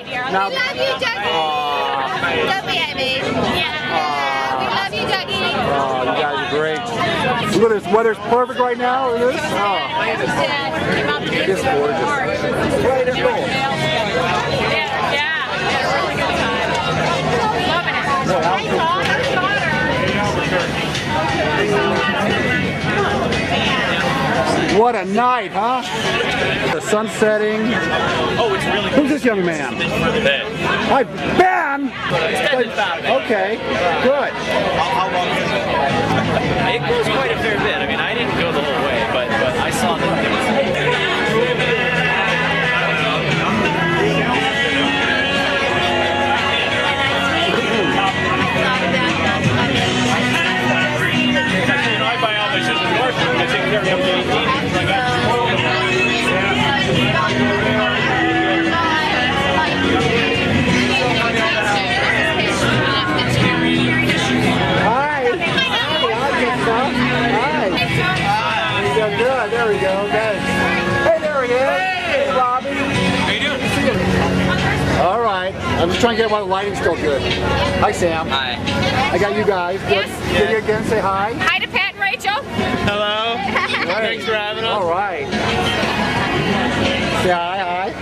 right here. Now, We love you, Dougie. Love baby. Yeah. We love you, Dougie. Oh, you guys are great. Look at this weather's perfect right now. Look at this. It's gorgeous. Right, it's cool. Yeah. Really good time. Loving it. What a night, huh? The sun setting. Oh, it's really Who's this young man? Ben. Hi, Ben! Okay, good. How long is it? It goes quite a fair bit. I mean, I didn't go the whole way, but I saw that there was... I buy all my shoes in North because they carry up to 18. Good. There we go. Okay. Hey, there he is. Hey, Robbie. How you doing? All right. I'm just trying to get while the lighting's still good. Hi, Sam. Hi. I got you guys. Yes. Can you again say hi? Hi to Pat and Rachel. Hello. Thanks for having us. All right. Say hi.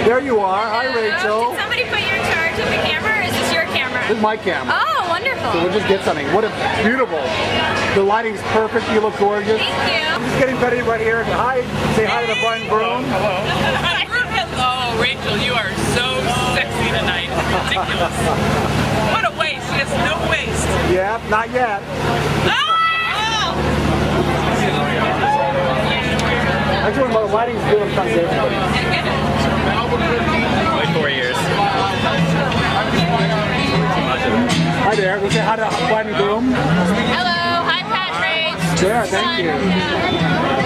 There you are. Hi, Rachel. Did somebody put you in charge of the camera, or is this your camera? This is my camera. Oh, wonderful. So we'll just get something. What a beautiful. The lighting's perfect. You look gorgeous. Thank you. I'm just getting Betty right here. Hi. Say hi to the bride and groom. Hello. Oh, Rachel, you are so sexy tonight. Ridiculous. What a waist. She has no waist. Yeah, not yet. Oh! That's what the lighting's doing something. Like 4 years. Hi there. We'll say hi to the bride and groom. Hello. Hi, Pat Rach. Sure, thank you.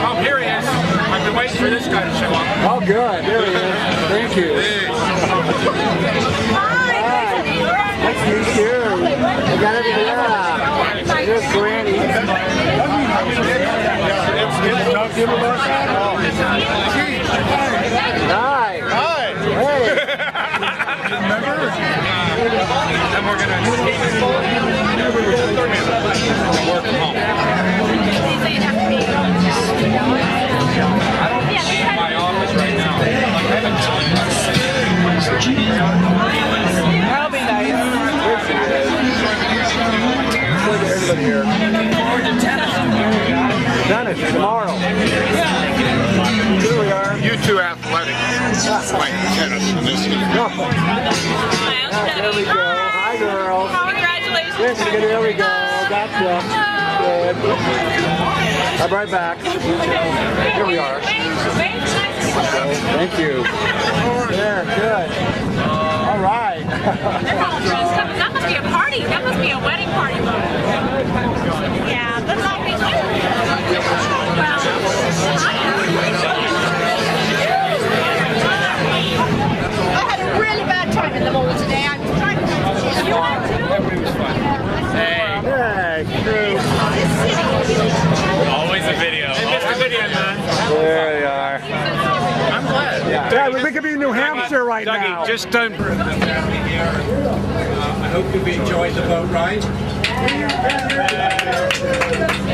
Oh, here he is. I've been waiting for this guy to show up. Oh, good. There he is. Thank you. Hi. Nice to meet you. I got everything. Yeah. Here's Granny. Hi. Hi. Hey. Remember? And we're going to work from home. I don't see my office right now. That'll be nice. Look at everybody here. Dennis, tomorrow. Here we are. You two athletic like tennis in this game. There we go. Hi, girls. Congratulations. There we go. Gotcha. Good. I'm right back. Here we are. Thank you. There, good. All right. That must be a party. That must be a wedding party. Yeah, good luck. I had a really bad time in the mall today. I was trying to... Hey. Always a video. Hey, Mr. Video Man. There they are. I'm glad. Yeah, we could be in New Hampshire right Dougie, now. just don't... I hope you've enjoyed the boat ride.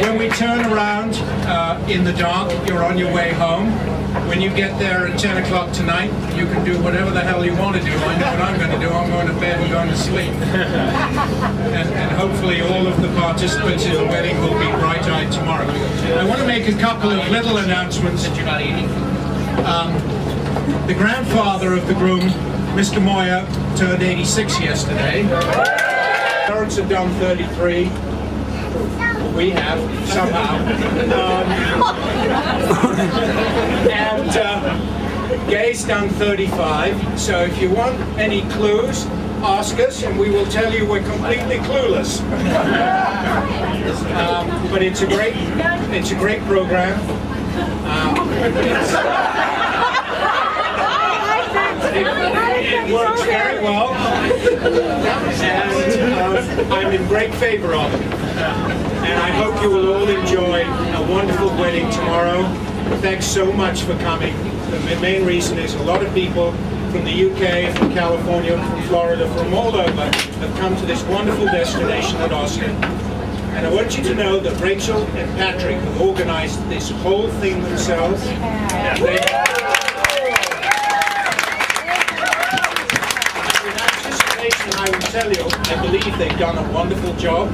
When we turn around in the dark, you're on your way home. When you get there at 10 o'clock tonight, you can do whatever the hell you want to do. I know what I'm going to do. I'm going to bed and going to sleep. and hopefully all of the participants in the wedding will be bright-eyed tomorrow. I want to make a couple of little announcements. The grandfather of the groom, Mr. Moyer, turned 86 yesterday. Parents have done 33. We have, somehow. And Gay's done 35. So if you want any clues, ask us and we will tell you we're completely clueless. But it's a great program. It works very well, and I'm in great favor of it. And I hope you will all enjoy a wonderful wedding tomorrow. Thanks so much for coming. The main reason is a lot of people from the UK, from California, from Florida, from all over, have come to this wonderful destination at Austin. And I want you to know that Rachel and Patrick have organized this whole thing themselves. I will tell you, I believe they've done a wonderful job,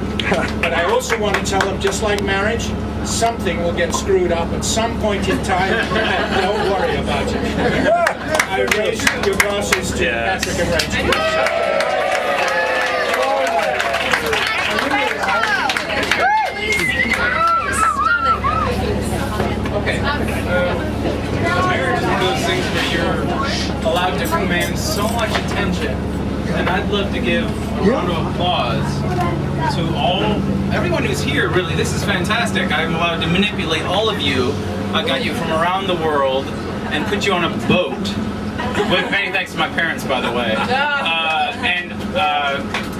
but I also want to tell them, just like marriage, something will get screwed up at some point in time, and don't worry about it. I raise your glasses to Patrick and Rachel. Okay. Marriage is one of those things where you're allowed different men so much attention. And I'd love to give a round of applause to everyone who's here, really. This is fantastic. I'm allowed to manipulate all of you. I got you from around the world and put you on a boat. With many thanks to my parents, by the way. And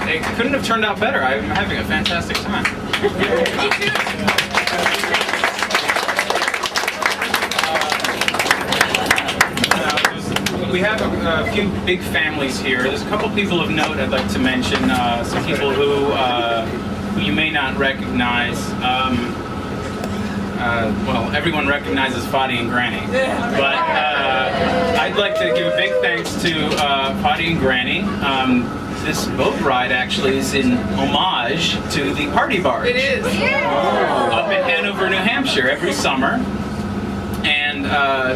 it couldn't have turned out better. I'm having a fantastic time. We have a few big families here. There's a couple people of note I'd like to mention. Some people who you may not recognize. Well, everyone recognizes Fadi and Granny. But I'd like to give a big thanks to Fadi and Granny. This boat ride actually is in homage to the party barge. It is. Up in Hanover, New Hampshire, every summer. And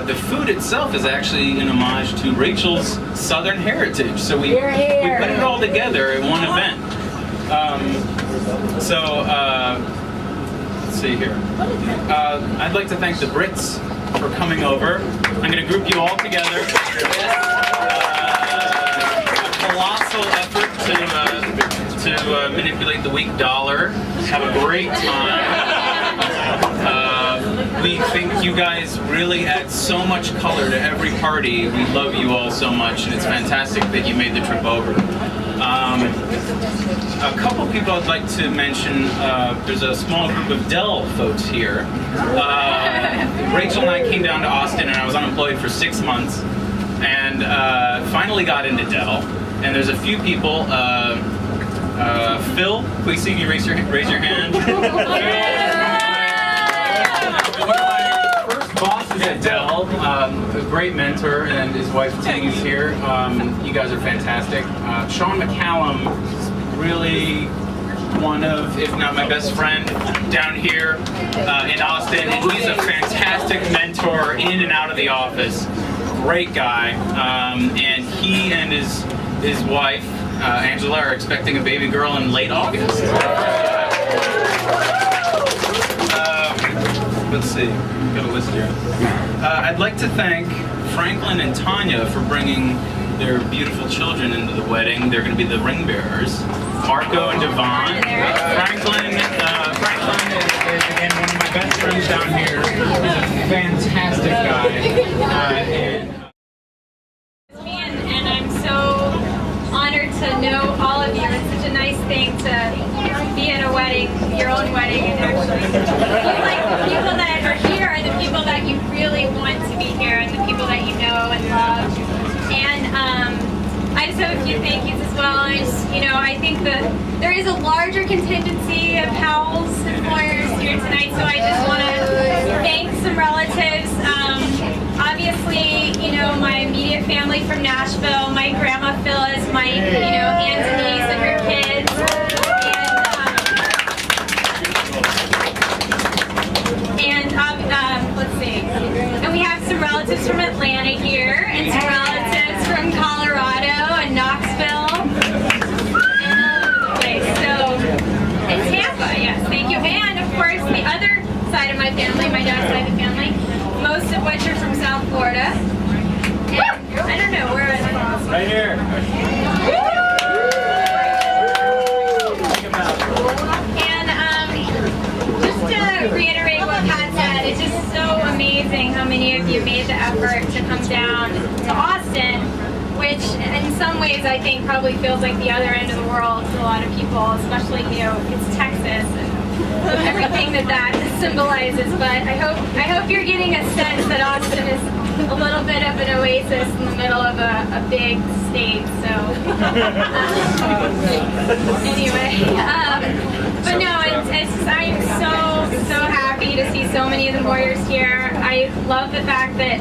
the food itself is actually an homage to Rachel's Southern heritage. So we put it all together in one event. Let's see here. I'd like to thank the Brits for coming over. I'm going to group you all together. A colossal effort to manipulate the weak dollar. Have a great time. We think you guys really add so much color to every party. We love you all so much, and it's fantastic that you made the trip over. A couple people I'd like to mention. There's a small group of Dell folks here. Rachel and I came down to Austin, and I was unemployed for 6 months, and finally got into Dell. And there's a few people. Phil, please see me raise your hand. One of my first bosses at Dell, a great mentor, and his wife Ting is here. You guys are fantastic. Sean McCallum is really one of, if not my best friend, down here in Austin, and he's a fantastic mentor in and out of the office. Great guy, and he and his wife Angela are expecting a baby girl in late August. Let's see, got a list here. I'd like to thank Franklin and Tanya for bringing their beautiful children into the wedding. They're going to be the ring bearers. Marco and Devon. Franklin is again one of my best friends down here. He's a fantastic guy. And I'm so honored to know all of you. It's such a nice thing to be at a wedding, your own wedding, and actually feel like the people that are here are the people that you really want to be here, and the people that you know and love. And I just have a few thank yous as well. I think that there is a larger contingency of Howells employers here tonight, so I just want to thank some relatives. Obviously, my immediate family from Nashville, my grandma Phyllis, my, Aunt Denise and her kids. Let's see. And we have some relatives from Atlanta here, and some relatives from Colorado and Knoxville, and all over the place. So, and Tampa, yes, thank you. And of course, the other side of my family, my dad's side of the family, most of which are from South Florida. And I don't know, where are they? Right here. To reiterate what Pat said, it's just so amazing how many of you made the effort to come down to Austin, which in some ways I think probably feels like the other end of the world to a lot of people, especially, it's Texas. And everything that symbolizes. But I hope you're getting a sense that Austin is a little bit of an oasis in the middle of a big state. So anyway, but no, I'm so happy to see so many of the Warriors here. I love the fact that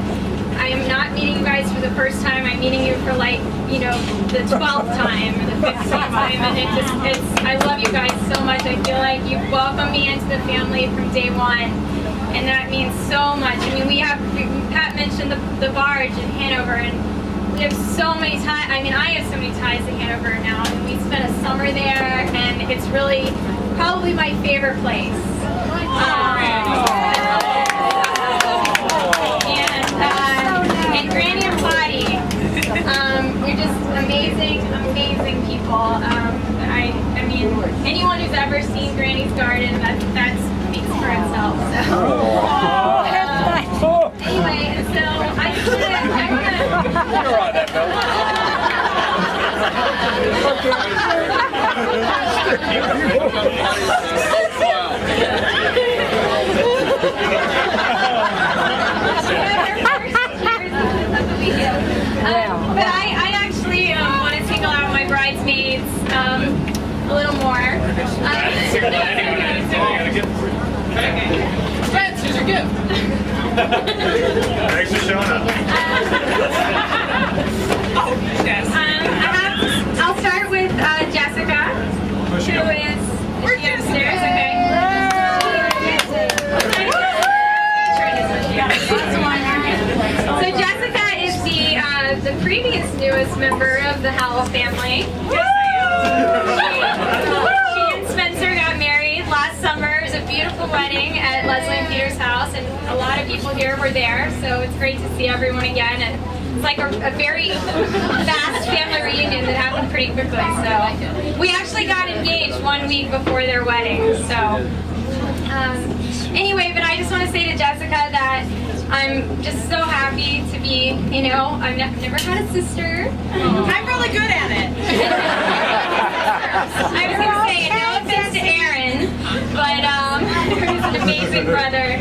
I am not meeting you guys for the first time. I'm meeting you for like, you know, the 12th time or the 15th time, and I love you guys so much. I feel like you welcomed me into the family from day one, and that means so much. I mean, Pat mentioned the barge in Hanover, and we have so many ties. I mean, I have so many ties to Hanover now, and we spent a summer there, and it's really probably my favorite place. And Granny and Lottie, you're just amazing people. I mean, anyone who's ever seen Granny's garden, that speaks for itself. So, anyway, and so I want to. But I actually want to single out my bridesmaids a little more. Friends, here's your gift. Thanks for showing up. I'll start with Jessica, who is upstairs. Okay. So Jessica is the previous newest member of the Howell family. She and Spencer got married last summer. It was a beautiful wedding at Leslie and Peter's house, and a lot of people here were there, so it's great to see everyone again. And it's like a very fast family reunion that happened pretty quickly. So we actually got engaged 1 week before their wedding. So anyway, but I just want to say to Jessica that I'm just so happy to be, you know, I've never had a sister. I'm really good at it. I was going to say, no offense to Aaron, but who's an amazing brother.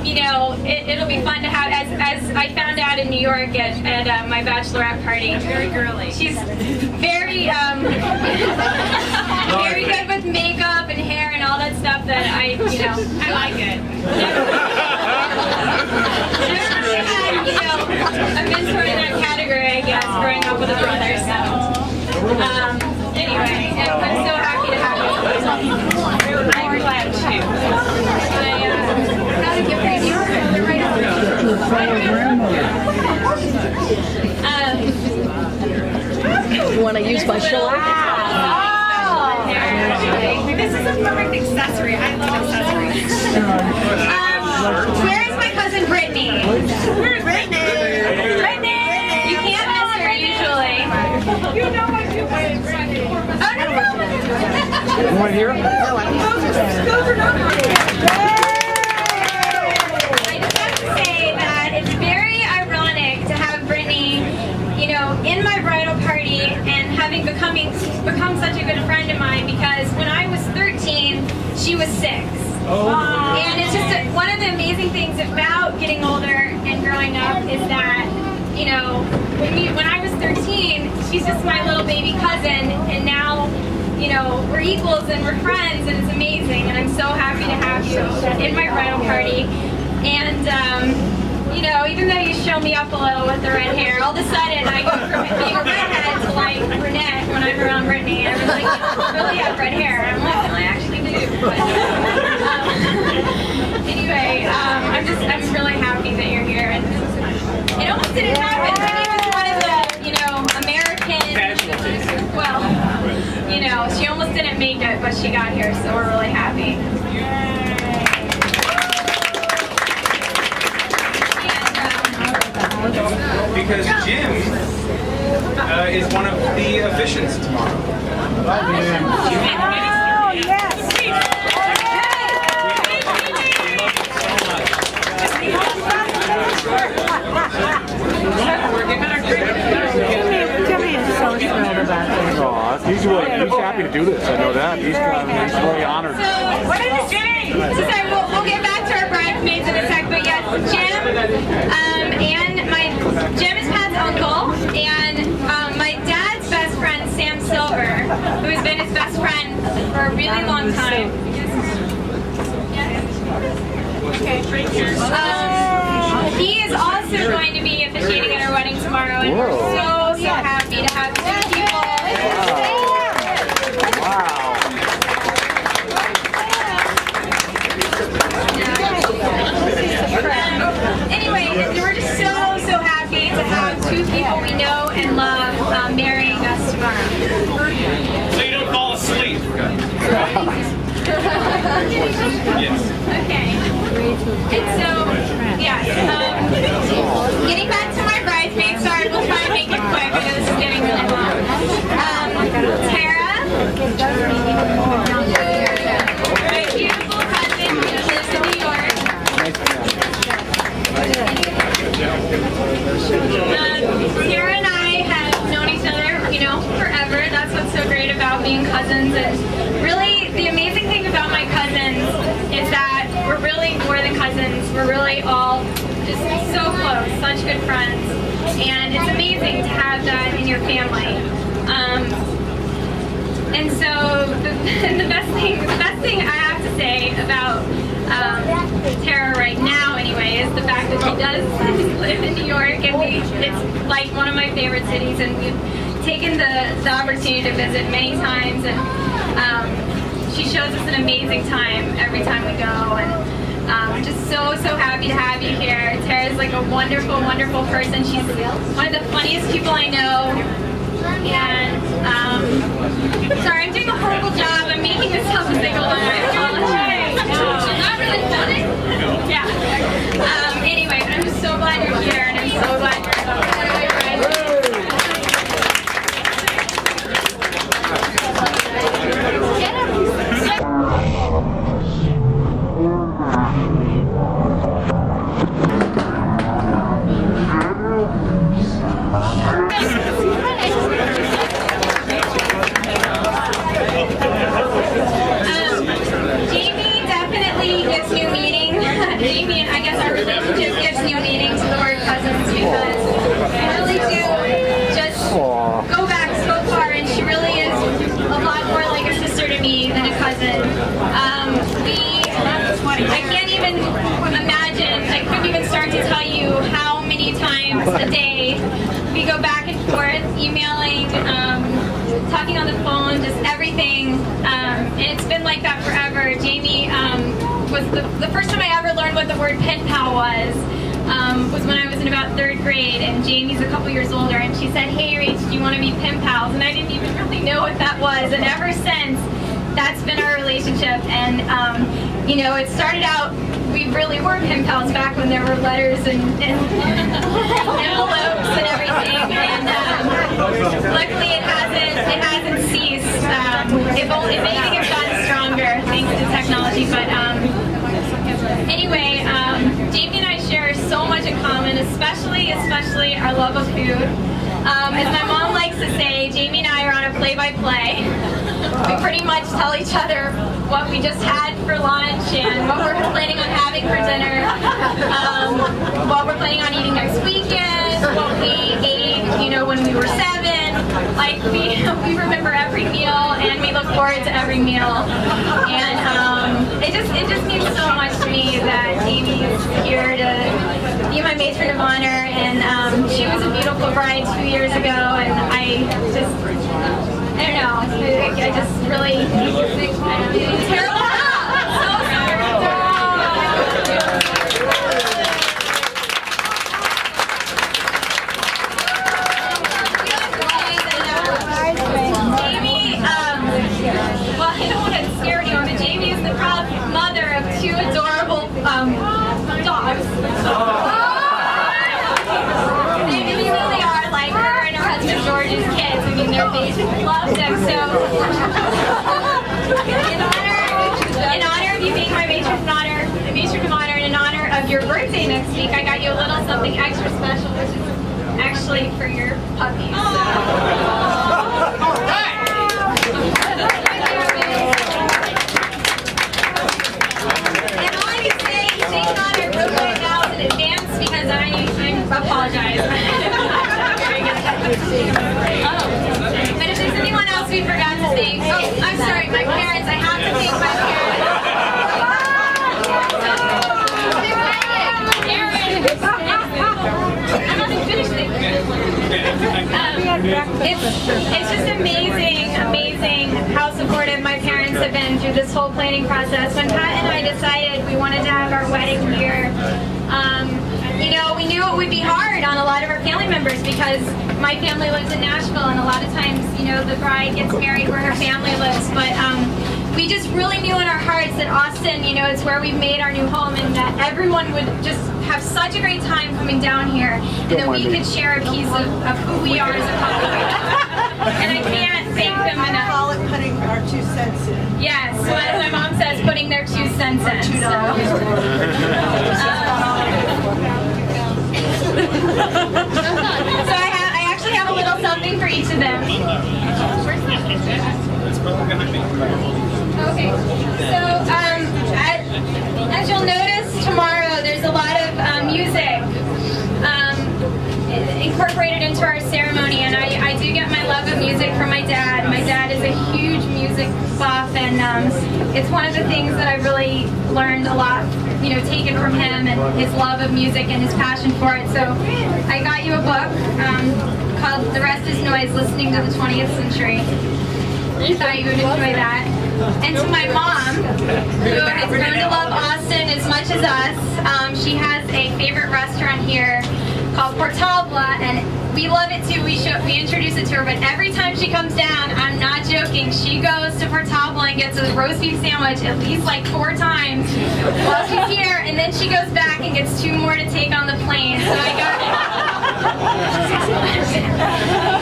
You know, it'll be fun to have, as I found out in New York at my bachelorette party. Very girly. She's very, very good with makeup and hair and all that stuff that I like it. Never really had, a mentor in that category, I guess, growing up with a brother, so. Anyway, I'm so happy to have you. I'm glad too. You want to use my shoulder? This is a perfect accessory. I love accessories. Where is my cousin Brittany? Where's Brittany? Brittany! You can't miss her usually. You know I do my Brittany. Oh, no. You want here? I just have to say that it's very ironic to have Brittany, in my bridal party and having become such a good friend of mine, because when I was 13, she was 6. And it's just one of the amazing things about getting older and growing up is that, when I was 13, she's just my little baby cousin, and now, we're equals and we're friends, and it's amazing, and I'm so happy to have you in my bridal party. And, even though you show me up a little with the red hair, all of a sudden I go from being a redhead to like brunette when I'm around Brittany, and everyone's like, you really have red hair, and I'm like, well, I actually do. But, anyway, I'm really happy that you're here, and it almost didn't happen. Brittany was one of the, American, she almost didn't make it, but she got here, so we're really happy. Because Jim is one of the officiants tomorrow. Oh, yes. Timmy is so thrilled about this. He's happy to do this. I know that. He's very honored. So, sorry, we'll get back to our bridesmaids in a sec, but yes, Jim, Jim is Pat's uncle, and my dad's best friend, Sam Silver, who has been his best friend for a really long time. He is also going to be officiating at our wedding tomorrow, and we're so happy to have two people. Wow. Anyway, we're just so happy to have two people we know and love marrying us tomorrow. So you don't fall asleep. Yes. Okay. And so, yeah. Getting back to my bridesmaids, sorry, we'll try and make it quick. I know this is getting really long. Tara, my beautiful cousin who lives in New York. Tara and I have known each other, forever. That's what's so great about being cousins. And really, the amazing thing about my cousins is that we're really more than cousins. We're really all just so close, such good friends. And it's amazing to have that in your family. And so the best thing I have to say about Tara right now, anyway, is the fact that she does live in New York, and it's like one of my favorite cities, and we've taken the opportunity to visit many times, and she shows us an amazing time every time we go, and I'm just so happy to have you here. Tara's like a wonderful, wonderful person. She's one of the funniest people I know. And, sorry, I'm doing a horrible job. I'm making this up as I go along. I apologize. She's not really funny. Yeah. Anyway, but I'm just so glad you're here, and I'm so glad you're so Jamie definitely gets new meaning. Jamie and I guess our relationship gets new meaning to the word cousins, because we really do just go back so far, and she really is a lot more like a sister to me than a cousin. I can't even imagine, I couldn't even start to tell you how many times a day we go back and forth, emailing, talking on the phone, just everything. And it's been like that forever. Jamie was the first time I ever learned what the word pen pal was when I was in about 3rd grade, and Jamie's a couple years older, and she said, "Hey Rach, do you want to be pen pals?" And I didn't even really know what that was, and ever since, that's been our relationship. And it started out, we really were pen pals back when there were letters and envelopes and everything, and luckily it hasn't ceased. If anything, it's gotten stronger thanks to technology. But anyway, Jamie and I share so much in common, especially our love of food. As my mom likes to say, Jamie and I are on a play-by-play. We pretty much tell each other what we just had for lunch and what we're planning on having for dinner, what we're planning on eating next weekend, what we ate, when we were 7. Like, we remember every meal, and we look forward to every meal. And it just means so much to me that Jamie is here to be my matron of honor. And she was a beautiful bride 2 years ago, and I don't know, I just really, terrible. So sorry. Jamie, well, I don't want to scare anyone, but Jamie is the proud mother of 2 adorable dogs. They really are like her and her husband George's kids. I mean, they love them. So, in honor of you being my matron of honor, and in honor of your birthday next week, I got you a little something extra special, which is actually for your puppy. So. It's just amazing how supportive my parents have been through this whole planning process. When Pat and I decided we wanted to have our wedding here, you know, we knew it would be hard on a lot of our family members because my family lives in Nashville, and a lot of times, you know, the bride gets married where her family lives. But we just really knew in our hearts that Austin, you know, it's where we've made our new home, and that everyone would just have such a great time coming down here, and that we could share a piece of who we are as a couple. And I can't thank them enough. Call it putting our 2 cents in. Yes, so as my mom says, putting their 2 cents in. So I actually have a little something for each of them. Okay, so as you'll notice tomorrow, there's a lot of music incorporated into our ceremony, and I do get my love of music from my dad. My dad is a huge music buff, and it's one of the things that I really learned a lot, you know, taken from him, and his love of music and his passion for it. So I got you a book called The Rest is Noise, Listening to the 20th Century. I thought you would enjoy that. And to my mom, who has grown to love Austin as much as us, she has a favorite restaurant here called Portable, and we love it too. We introduce it to her, but every time she comes down, I'm not joking, she goes to Portable and gets a roast beef sandwich at least like 4 times while she's here, and then she goes back and gets 2 more to take on the plane. So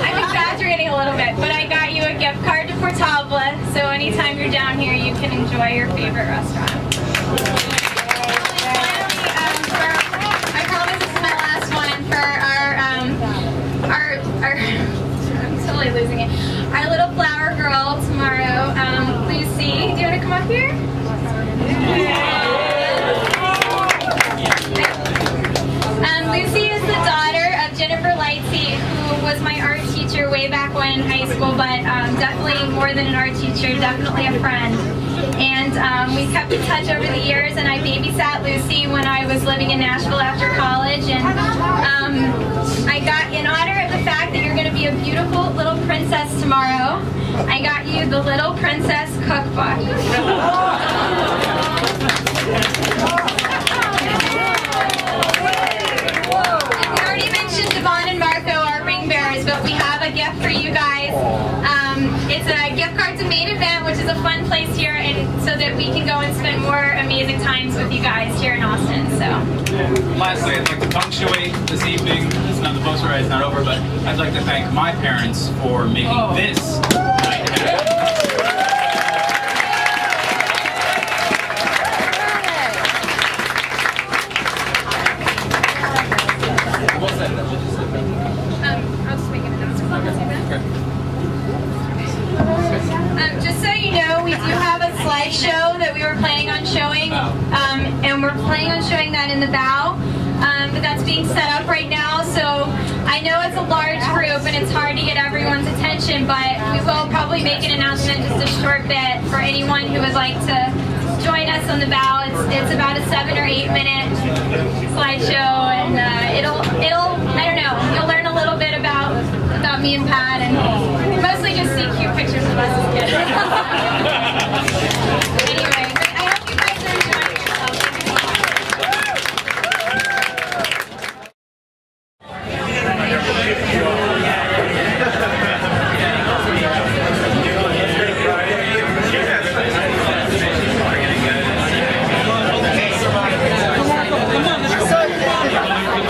I'm exaggerating a little bit, but I got you a gift card to Portable, so anytime you're down here, you can enjoy your favorite restaurant. I promise this is my last one for our I'm totally losing it. Our little flower girl tomorrow, Lucy. Do you want to come up here? Lucy is the daughter of Jennifer Lightsey, who was my art teacher way back when in high school, but definitely more than an art teacher, definitely a friend. And we kept in touch over the years, and I babysat Lucy when I was living in Nashville after college. And I got, in honor of the fact that you're going to be a beautiful little princess tomorrow, I got you the Little Princess Cookbook. We already mentioned Devon and Marco, our ring bearers, but we have a gift for you guys. It's a gift card to Main Event, which is a fun place here, and so that we can go and spend more amazing times with you guys here in Austin. So. And lastly, I'd like to punctuate this evening. It's not the post ride's not over, but I'd like to thank my parents for making this night happen. I'll just make an announcement. Just so you know, we do have a slideshow that we were planning on showing, and we're planning on showing that in the bow, but that's being set up right now, so I know it's a large group and it's hard to get everyone's attention, but we will probably make an announcement just a short bit for anyone who would like to join us on the bow. It's about a 7 or 8 minute slideshow, and it'll I don't know, you'll learn a little bit about me and Pat, and mostly just see cute pictures of us as kids. Anyway, I hope you guys are enjoying yourselves.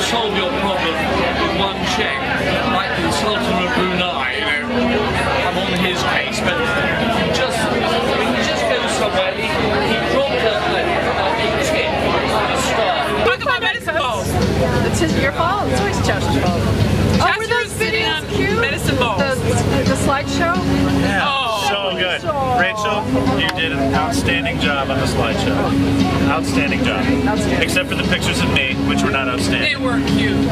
Solve your problem with one check, like the Sultan of Brunei, you know. I'm on his case, but just go somewhere. He dropped a tip, a star. Talk about medicine balls. It's your fault. It's always Josh's fault. Oh, were those videos cute? Medicine balls. The slideshow? So good. Rachel, you did an outstanding job on the slideshow. Outstanding job. Outstanding. Except for the pictures of me, which were not They outstanding. were cute.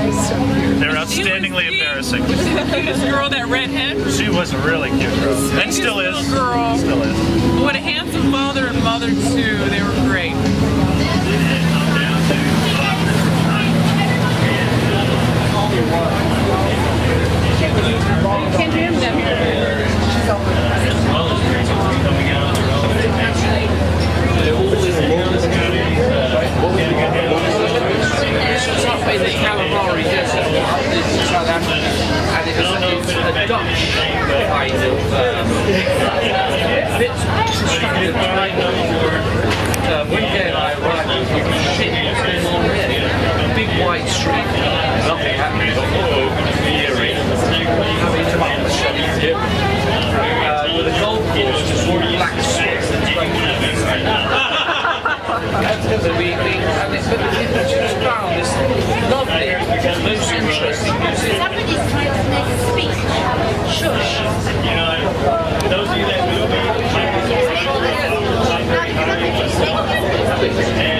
They're outstandingly embarrassing. Was she the cutest girl, that redhead? She was a really cute girl. And still is. Little girl. Still is. What a handsome father and mother too. They were great. Can't hear him down here. This was up in the Kalahari Desert in South Africa, and it's a Dutch kind of bit standard train. When Gay and I arrived, we were shit, what's going on here? A big wide street, nothing happening. With a golf course, just all black sweats and so we just found this lovely, most interesting museum. Somebody's trying to make a speech. Shush. Those of you that will be